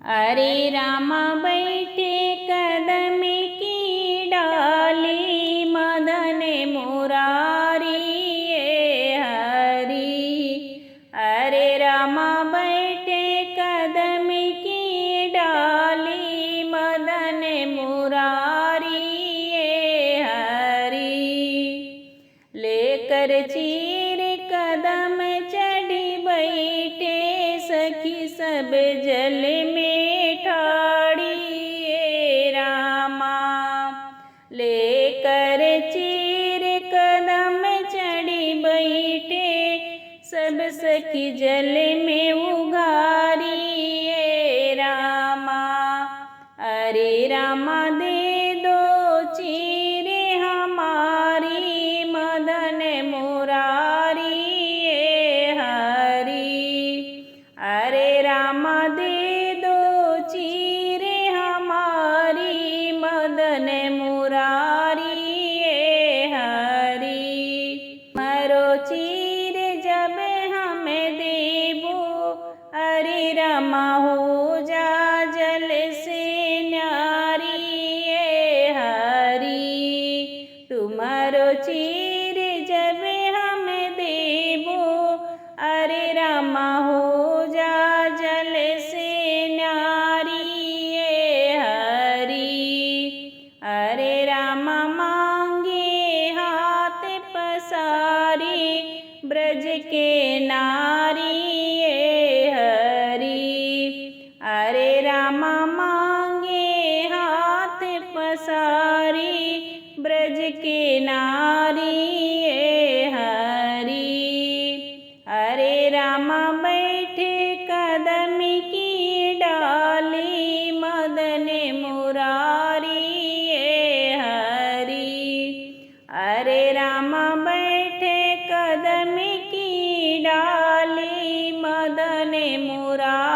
अरे रामा बैठे कदम की डाली, मदन मुरारी ये हरी। अरे रामा बैठे कदम की डाली, मदन मुरारी ये हरी। लेकर चीर कदम चढ़ी बैठे, सखी सब जल में ठाड़ी ये रामा। लेकर चीर कदम चढ़ी बैठे, सब सखी जल में उगारी ये रामा। अरे रामा दे दो चीर हमारी, मदन मुरारी ये हरी। अरे रामा दे दो चीर हमारी, मदन मुरारी ये हरी। मरो चीर जब हमें देबो, अरे रामा हो जा जल से न्यारी ये हरी। तुम्हारो चीर जब हमें देबो, अरे रामा हो जा जल से न्यारी ये हरी। अरे रामा मांगे हाथ पसारी, ब्रज के नारी ये हरी। अरे रामा मांगे हाथ पसारी, ब्रज के नारी ये हरी। अरे रामा बैठे कदम की डाली, मदन मुरारी ये हरी। अरे रामा बैठे कदम की डाली, मदन मुरारी